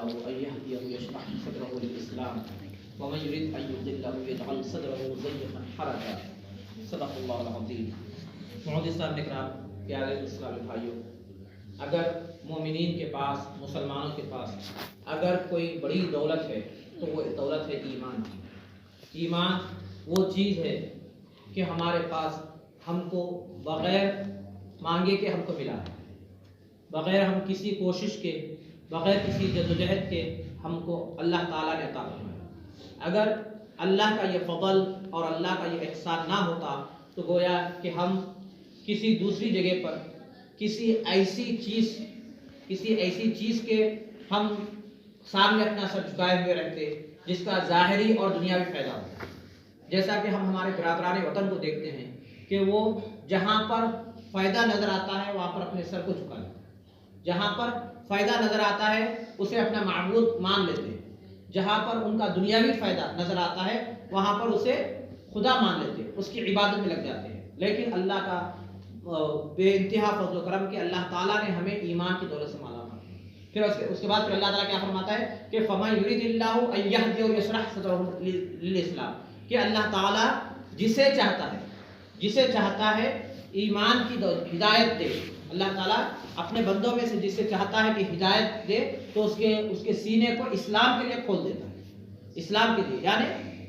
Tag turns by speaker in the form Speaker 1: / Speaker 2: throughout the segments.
Speaker 1: الله أن يهديه يشرح صدره للإسلام ومن يريد أن يضله يجعل صدره ضيقا حرجا صدق اللہ العظیم۔ معزز صاحب اکرام، پیارے اسلامی بھائیوں، اگر مومنین کے پاس، مسلمانوں کے پاس اگر کوئی بڑی دولت ہے تو وہ دولت ہے ایمان کی۔ ایمان وہ چیز ہے کہ ہمارے پاس ہم کو بغیر مانگے کے ہم کو ملا ہے، بغیر ہم کسی کوشش کے، بغیر کسی جدوجہد کے ہم کو اللہ تعالیٰ نے عطا فرمایا۔ اگر اللہ کا یہ فضل اور اللہ کا یہ احسان نہ ہوتا تو گویا کہ ہم کسی دوسری جگہ پر کسی ایسی چیز کے ہم سامنے اپنا سر جھکائے ہوئے رہتے جس کا ظاہری اور دنیاوی فائدہ ہوتا ہے۔ جیسا کہ ہم ہمارے برادران وطن کو دیکھتے ہیں کہ وہ جہاں پر فائدہ نظر آتا ہے وہاں پر اپنے سر کو جھکا لیتے ہیں، جہاں پر فائدہ نظر آتا ہے اسے اپنا معبود مان لیتے ہیں، جہاں پر ان کا دنیاوی فائدہ نظر آتا ہے وہاں پر اسے خدا مان لیتے ہیں، اس کی عبادت میں لگ جاتے ہیں۔ لیکن اللہ کا بے انتہا فضل و کرم کہ اللہ تعالیٰ نے ہمیں ایمان کی دولت سے مالا مال۔ پھر اس کے بعد پھر اللہ تعالیٰ کیا فرماتا ہے کہ فَمَن يُرِدِ اللَّهُ أَن يَهْدِيَهُ يَشْرَحْ صَدْرَهُ لِلْإِسْلَامِ، کہ اللہ تعالیٰ جسے چاہتا ہے ایمان کی ہدایت دے۔ اللہ تعالیٰ اپنے بندوں میں سے جسے چاہتا ہے کہ ہدایت دے تو اس کے سینے کو اسلام کے لیے کھول دیتا ہے، اسلام کے لیے، یعنی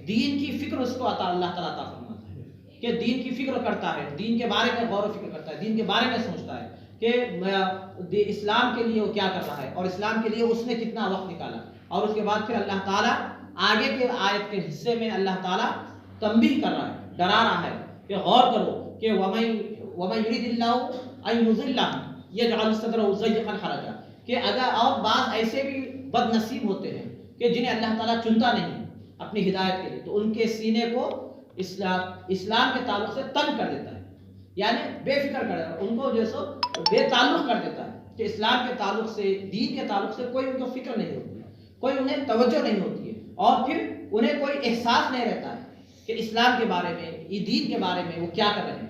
Speaker 1: دین کی فکر اس کو اللہ تعالیٰ عطا فرماتا ہے کہ دین کی فکر کرتا ہے، دین کے بارے میں غور و فکر کرتا ہے، دین کے بارے میں سوچتا ہے کہ اسلام کے لیے وہ کیا کر رہا ہے اور اسلام کے لیے اس نے کتنا وقت نکالا۔ اور اس کے بعد پھر اللہ تعالیٰ آگے کے آیت کے حصے میں اللہ تعالیٰ تنبیہ کر رہا ہے، ڈرا رہا ہے کہ غور کرو کہ وَمَن يُرِدِ اللَّهُ أَن يُضِلَّهُ يَجْعَلْ صَدْرَهُ ضَيِّقًا حَرَجًا، کہ اگر اور بعض ایسے بھی بد نصیب ہوتے ہیں کہ جنہیں اللہ تعالیٰ چنتا نہیں اپنی ہدایت کے لیے تو ان کے سینے کو اسلام کے تعلق سے تنگ کر دیتا ہے، یعنی بے فکر کر دیتا ہے، ان کو جو سو بے تعلق کر دیتا ہے کہ اسلام کے تعلق سے، دین کے تعلق سے کوئی ان کو فکر نہیں ہوتی ہے، کوئی انہیں توجہ نہیں ہوتی ہے، اور پھر انہیں کوئی احساس نہیں رہتا ہے کہ اسلام کے بارے میں، دین کے بارے میں وہ کیا کر رہے ہیں۔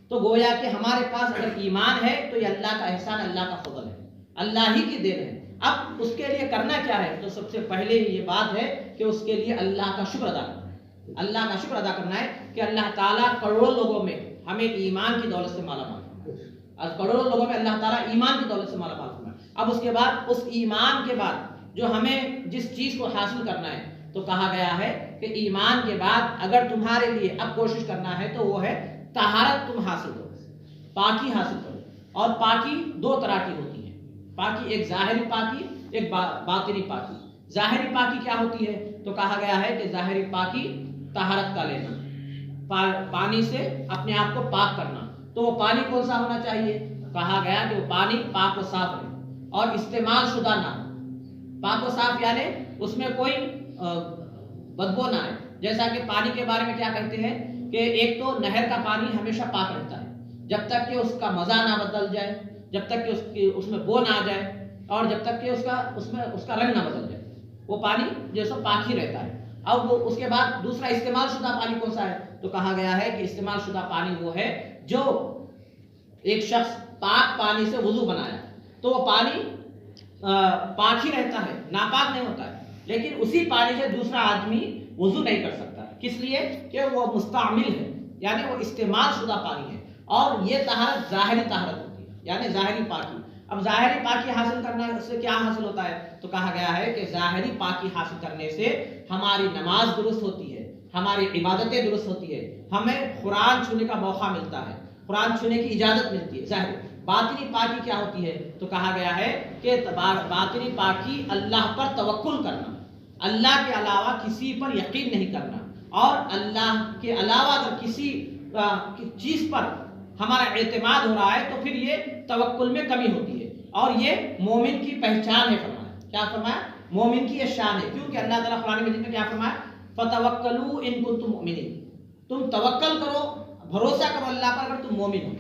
Speaker 1: تو گویا کہ ہمارے پاس اگر ایمان ہے تو یہ اللہ کا احسان، اللہ کا فضل ہے، اللہ ہی کی دین ہے۔ اب اس کے لیے کرنا کیا ہے؟ تو سب سے پہلے یہ بات ہے کہ اس کے لیے اللہ کا شکر ادا کرنا ہے، اللہ کا شکر ادا کرنا ہے کہ اللہ تعالیٰ کروڑوں لوگوں میں ہمیں ایمان کی دولت سے مالا مال فرمائے، اور کروڑوں لوگوں میں اللہ تعالیٰ ایمان کی دولت سے مالا مال فرمائے۔ اب اس کے بعد، اس ایمان کے بعد جو ہمیں جس چیز کو حاصل کرنا ہے تو کہا گیا ہے کہ ایمان کے بعد اگر تمہارے لیے اب کوشش کرنا ہے تو وہ ہے طہارت، تم حاصل کرو، پاکی حاصل کرو۔ اور پاکی دو طرح کی ہوتی ہے، پاکی ایک ظاہری پاکی، ایک باطنی پاکی۔ ظاہری پاکی کیا ہوتی ہے؟ تو کہا گیا ہے کہ ظاہری پاکی طہارت کا لینا، پانی سے اپنے آپ کو پاک کرنا۔ تو وہ پانی کون سا ہونا چاہیے؟ کہا گیا کہ وہ پانی پاک و صاف رہے اور استعمال شدہ نہ ہو۔ پاک و صاف یعنی اس میں کوئی بدبو نہ آئے۔ جیسا کہ پانی کے بارے میں کیا کہتے ہیں کہ ایک تو نہر کا پانی ہمیشہ پاک رہتا ہے جب تک کہ اس کا مزہ نہ بدل جائے، جب تک کہ اس میں بو نہ آ جائے، اور جب تک کہ اس کا رنگ نہ بدل جائے، وہ پانی جو سو پاک ہی رہتا ہے۔ اب وہ اس کے بعد دوسرا استعمال شدہ پانی کون سا ہے؟ تو کہا گیا ہے کہ استعمال شدہ پانی وہ ہے جو ایک شخص پاک پانی سے وضو بنایا تو وہ پانی پاک ہی رہتا ہے، ناپاک نہیں ہوتا ہے، لیکن اسی پانی سے دوسرا آدمی وضو نہیں کر سکتا، کس لیے کہ وہ مستعمل ہے، یعنی وہ استعمال شدہ پانی ہے۔ اور یہ طہارت ظاہری طہارت ہوتی ہے، یعنی ظاہری پاکی۔ اب ظاہری پاکی حاصل کرنا سے کیا حاصل ہوتا ہے؟ تو کہا گیا ہے کہ ظاہری پاکی حاصل کرنے سے ہماری نماز درست ہوتی ہے، ہماری عبادتیں درست ہوتی ہے، ہمیں قرآن چھونے کا موقع ملتا ہے، قرآن چھونے کی اجازت ملتی ہے ظاہر۔ باطنی پاکی کیا ہوتی ہے؟ تو کہا گیا ہے کہ باطنی پاکی اللہ پر توکل کرنا، اللہ کے علاوہ کسی پر یقین نہیں کرنا، اور اللہ کے علاوہ اگر کسی چیز پر ہمارا اعتماد ہو رہا ہے تو پھر یہ توکل میں کمی ہوتی ہے، اور یہ مومن کی پہچان ہے۔ فرمایا، کیا فرمایا؟ مومن کی یہ شان ہے، کیونکہ اللہ تعالیٰ قرآن مجید میں کیا فرمایا؟ فَتَوَكَّلُوا إِن كُنتُم مُؤْمِنِينَ، تم توکل کرو، بھروسہ کرو اللہ پر اگر تم مومن ہو،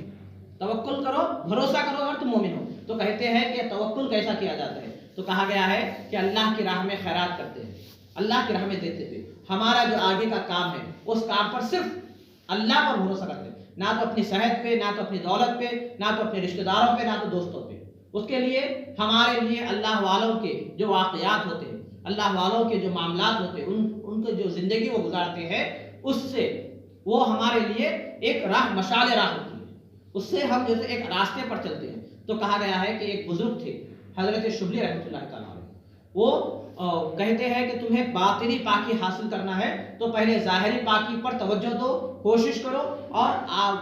Speaker 1: توکل کرو، بھروسہ کرو اگر تم مومن ہو۔ تو کہتے ہیں کہ توکل کیسا کیا جاتا ہے؟ تو کہا گیا ہے کہ اللہ کی راہ میں خیرات کرتے ہیں، اللہ کی راہ میں دیتے ہوئے ہمارا جو آگے کا کام ہے اس کام پر صرف اللہ پر بھروسہ کرتے ہیں، نہ تو اپنی صحت پہ، نہ تو اپنی دولت پہ، نہ تو اپنے رشتہ داروں پہ، نہ تو دوستوں پہ، اس کے لیے ہمارے لیے اللہ والوں کے جو واقعات ہوتے ہیں، اللہ والوں کے جو معاملات ہوتے ہیں، ان کی جو زندگی وہ گزارتے ہیں، اس سے وہ ہمارے لیے ایک راہ، مشعل راہ ہوتی ہے، اس سے ہم جیسے ایک راستے پر چلتے ہیں۔ تو کہا گیا ہے کہ ایک بزرگ تھے حضرت شبلی رحمۃ اللہ تعالیٰ علیہ، وہ کہتے ہیں کہ تمہیں باطنی پاکی حاصل کرنا ہے تو پہلے ظاہری پاکی پر توجہ دو، کوشش کرو، اور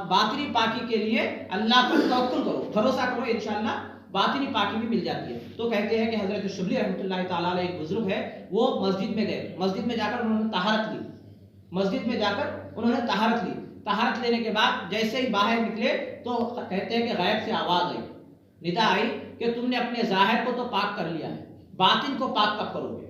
Speaker 1: باطنی پاکی کے لیے اللہ پر توکل کرو، بھروسہ کرو، انشاءاللہ باطنی پاکی بھی مل جاتی ہے۔ تو کہتے ہیں کہ حضرت شبلی رحمۃ اللہ تعالیٰ علیہ ایک بزرگ ہے، وہ مسجد میں گئے، مسجد میں جا کر انہوں نے طہارت لی، مسجد میں جا کر انہوں نے طہارت لی، طہارت لینے کے بعد جیسے ہی باہر نکلے تو کہتے ہیں کہ غیب سے آواز آئی، ندا آئی کہ تم نے اپنے ظاہر کو تو پاک کر لیا ہے، باطن کو پاک کب کرو گے؟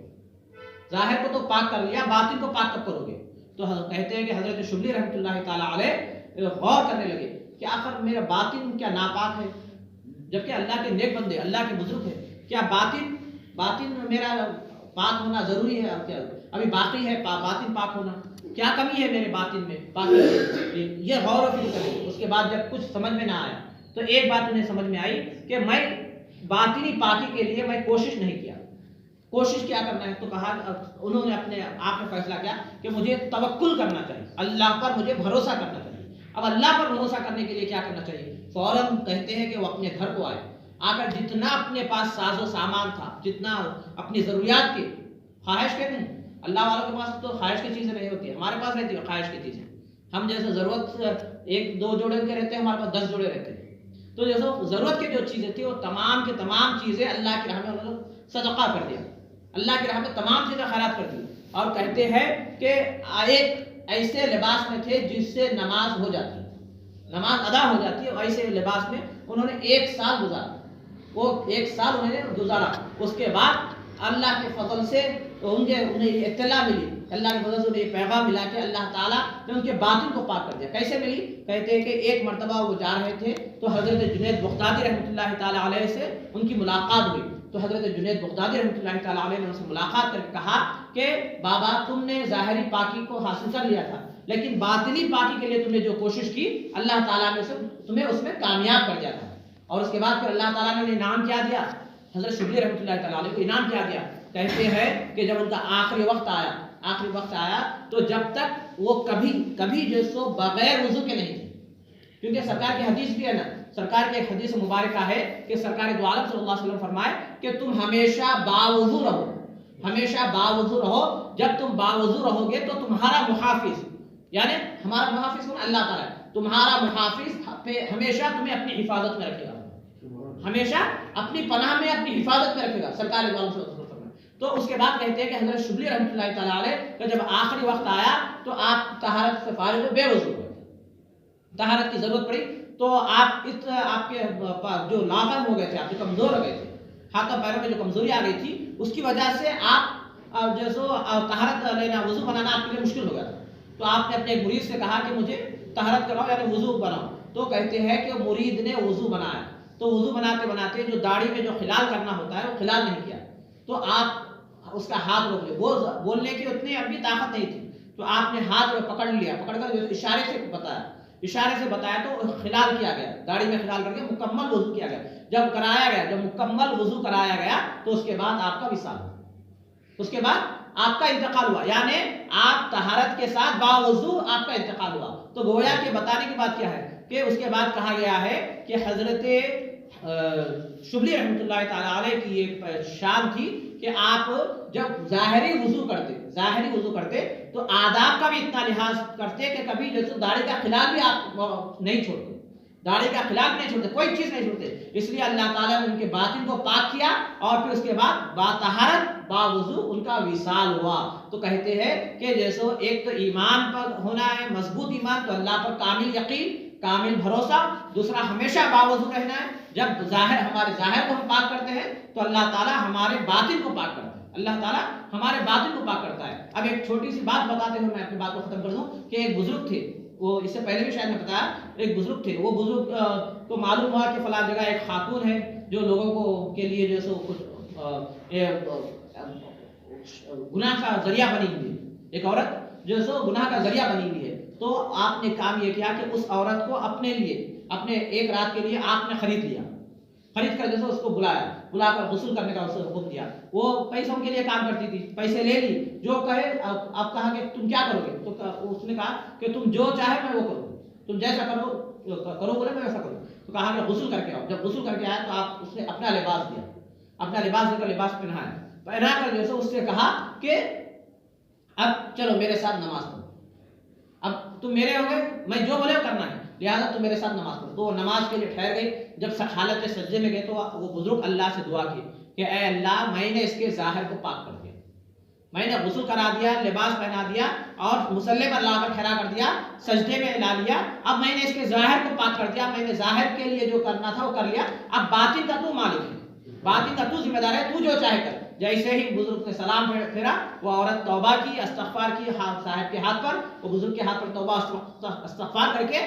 Speaker 1: ظاہر کو تو پاک کر لیا، باطن کو پاک کب کرو گے؟ تو کہتے ہیں کہ حضرت شبلی رحمۃ اللہ تعالیٰ علیہ غور کرنے لگے کہ آخر میرا باطن کیا ناپاک ہے، جبکہ اللہ کے نیک بندے، اللہ کے بزرگ ہیں، کیا باطن میرا پاک ہونا ضروری ہے؟ کیا ابھی باقی ہے باطن پاک ہونا؟ کیا کمی ہے میرے باطن میں؟ یہ غور و فکر کریں۔ اس کے بعد جب کچھ سمجھ میں نہ آیا تو ایک بات انہیں سمجھ میں آئی کہ میں باطنی پاکی کے لیے میں کوشش نہیں کیا، کوشش کیا کرنا ہے؟ تو کہا، انہوں نے اپنے آپ میں فیصلہ کیا کہ مجھے توکل کرنا چاہیے، اللہ پر مجھے بھروسہ کرنا چاہیے۔ اب اللہ پر بھروسہ کرنے کے لیے کیا کرنا چاہیے؟ فوراً کہتے ہیں کہ وہ اپنے گھر کو آئے، آ کر جتنا اپنے پاس ساز و سامان تھا، جتنا اپنی ضروریات کی، خواہش کے نہیں، اللہ والوں کے پاس تو خواہش کی چیزیں نہیں ہوتی، ہمارے پاس رہتی ہے خواہش کی چیزیں، ہم جیسے ضرورت ایک دو جوڑے کے رہتے ہیں، ہمارے پاس 10 جوڑے رہتے ہیں۔ تو جیسے ضرورت کی جو چیزیں تھی وہ تمام کی تمام چیزیں اللہ کی راہ میں انہوں نے صدقہ کر دیا، اللہ کی راہ میں تمام چیزیں خیرات کر دی، اور کہتے ہیں کہ ایک ایسے لباس میں تھے جس سے نماز ہو جاتی، نماز ادا ہو جاتی ہے، ایسے لباس میں انہوں نے 1 سال گزارا، وہ 1 سال انہوں نے گزارا۔ اس کے بعد اللہ کے فضل سے انہیں اطلاع ملی، اللہ کے فضل سے انہیں یہ پیغام ملا کہ اللہ تعالیٰ نے ان کے باطن کو پاک کر دیا۔ کیسے ملی؟ کہتے ہیں کہ ایک مرتبہ وہ جا رہے تھے تو حضرت جنید بغدادی رحمۃ اللہ تعالیٰ علیہ سے ان کی ملاقات ہوئی، تو حضرت جنید بغدادی رحمۃ اللہ تعالیٰ علیہ نے ان سے ملاقات کر کے کہا کہ بابا تم نے ظاہری پاکی کو حاصل کر لیا تھا، لیکن باطنی پاکی کے لیے تم نے جو کوشش کی اللہ تعالیٰ نے تمہیں اس میں کامیاب کر دیا تھا۔ اور اس کے بعد پھر اللہ تعالیٰ نے انعام کیا دیا؟ حضرت شبلی رحمۃ اللہ تعالیٰ علیہ کو انعام کیا دیا؟ کہتے ہیں کہ جب ان کا آخری وقت آیا تو جب تک وہ کبھی جو سو بغیر وضو کے نہیں تھے، کیونکہ سرکار کی حدیث بھی ہے نا، سرکار کی ایک حدیث مبارکہ ہے کہ سرکار دو عالم صلی اللہ علیہ وسلم فرمائے کہ تم ہمیشہ باوضو رہو، ہمیشہ باوضو رہو، جب تم باوضو رہو گے تو تمہارا محافظ، یعنی ہمارا محافظ کون؟ اللہ تعالیٰ، تمہارا محافظ ہمیشہ تمہیں اپنی حفاظت میں رکھے گا، ہمیشہ اپنی پناہ میں، اپنی حفاظت میں رکھے گا، سرکار دو عالم صلی اللہ علیہ وسلم۔ تو اس کے بعد کہتے ہیں کہ حضرت شبلی رحمۃ اللہ تعالیٰ علیہ کا جب آخری وقت آیا تو آپ طہارت سے فارغ ہوئے، بے وضو ہوئے، طہارت کی ضرورت پڑی تو آپ کے جو لاغر ہو گئے تھے، آپ جو کمزور ہو گئے تھے، ہاتھوں پیروں میں جو کمزوری آ گئی تھی، اس کی وجہ سے آپ جیسو طہارت لینا، وضو بنانا آپ کے لیے مشکل ہو گیا تھا۔ تو آپ نے اپنے مرید سے کہا کہ مجھے طہارت کراؤ، یعنی وضو بناؤ۔ تو کہتے ہیں کہ مرید نے وضو بنایا، تو وضو بناتے بناتے جو داڑھی میں جو خلال کرنا ہوتا ہے وہ خلال نہیں کیا، تو آپ اس کا ہاتھ روک لیا، وہ بولنے کی اتنی ابھی طاقت نہیں تھی، تو آپ نے ہاتھ پکڑ لیا، پکڑ کر اشارے سے بتایا تو خلال کیا گیا، داڑھی میں خلال کر کے مکمل وضو کیا گیا۔ جب مکمل وضو کرایا گیا تو اس کے بعد آپ کا وصال ہوا، اس کے بعد آپ کا انتقال ہوا، یعنی آپ طہارت کے ساتھ باوضو آپ کا انتقال ہوا۔ تو گویا کہ بتانے کی بات کیا ہے کہ اس کے بعد کہا گیا ہے کہ حضرت شبلی رحمۃ اللہ تعالیٰ علیہ کی ایک شان تھی کہ آپ جب ظاہری وضو کرتے تو آداب کا بھی اتنا لحاظ کرتے کہ کبھی جیسے داڑھی کا خلال بھی آپ نہیں چھوڑتے، داڑھی کا خلاف نہیں چھوڑتے، کوئی چیز نہیں چھوڑتے۔ اس لیے اللہ تعالیٰ نے ان کے باطن کو پاک کیا اور پھر اس کے بعد باطہارت باوضو ان کا وصال ہوا۔ تو کہتے ہیں کہ جیسے ایک تو ایمان پر ہونا ہے، مضبوط ایمان، تو اللہ پر کامل یقین، کامل بھروسہ، دوسرا ہمیشہ باوضو رہنا ہے۔ جب ہمارے ظاہر کو ہم پاک کرتے ہیں تو اللہ تعالیٰ ہمارے باطن کو پاک کرتا ہے، اللہ تعالیٰ ہمارے باطن کو پاک کرتا ہے۔ اب ایک چھوٹی سی بات بتاتے ہوئے میں اپنی بات کو ختم کر دوں کہ ایک بزرگ تھے، وہ اس سے پہلے بھی شاید میں بتایا، ایک بزرگ تھے، وہ بزرگ کو معلوم ہوا کہ فلاں جگہ ایک خاتون ہے جو لوگوں کو کے لیے جو سو کچھ گناہ کا ذریعہ بنی ہوئی ہے، ایک عورت جو سو گناہ کا ذریعہ بنی ہوئی ہے۔ تو آپ نے کام یہ کیا کہ اس عورت کو اپنے لیے، اپنے ایک رات کے لیے آپ نے خرید لیا، خرید کر جیسے اس کو بلا کر غسل کرنے کا اسے حکم دیا. وہ پیسوں کے لیے کام کرتی تھی, پیسے لے لی, جو کہے. اب کہا کہ تم کیا کرو گے, تو اس نے کہا کہ تم جو چاہے میں وہ کروں, تم جیسا کرو بولے میں ویسا کروں. تو کہا کہ غسل کر کے آؤ. جب غسل کر کے آیا تو اس نے اپنا لباس دیا, اپنا لباس دے کر لباس پہنا کر جیسے اس سے کہا کہ اب چلو میرے ساتھ نماز پڑھو, اب تم میرے ہو گئے, میں جو بولے کرنا ہے, لہٰذا تم میرے ساتھ نماز پڑھو. تو وہ نماز کے لیے ٹھہر گئی. جب حالت سجدے میں گئے تو وہ بزرگ اللہ سے دعا کی کہ اے اللہ, میں نے اس کے ظاہر کو پاک کر دیا, میں نے غسل کرا دیا, لباس پہنا دیا اور مصلی پر لا کر ٹھہرا کر دیا, سجدے میں لا لیا. اب میں نے اس کے ظاہر کو پاک کر دیا, میں نے ظاہر کے لیے جو کرنا تھا وہ کر لیا. اب باطن کا تو مالک ہے, باطن کا تو ذمہ دار ہے, تو جو چاہے کر. جیسے ہی بزرگ نے سلام پھیرا, وہ عورت توبہ کی, استغفار کی, صاحب کے ہاتھ پر, وہ بزرگ کے ہاتھ پر توبہ استغفار کر کے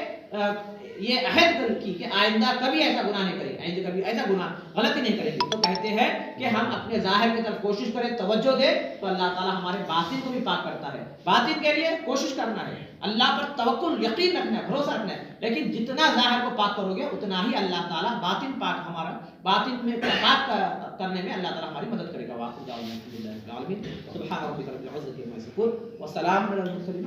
Speaker 1: یہ عہد کی کہ آئندہ کبھی ایسا گناہ نہیں کریں, آئندہ کبھی ایسا گناہ غلطی نہیں کریں گے. تو کہتے ہیں کہ ہم اپنے ظاہر کی طرف کوشش کریں, توجہ دیں, تو اللہ تعالیٰ ہمارے باطن کو بھی پاک کرتا ہے. باطن کے لیے کوشش کرنا ہے, اللہ پر توکل یقین رکھنا ہے, بھروسہ رکھنا ہے, لیکن جتنا ظاہر کو پاک کرو گے اتنا ہی اللہ تعالیٰ باطن پاک, ہمارا باطن میں پاک کرنے میں اللہ تعالیٰ ہماری مدد کرے گا. واقعی سبحان ربک رب العزة عما یصفون وسلام علی المرسلین.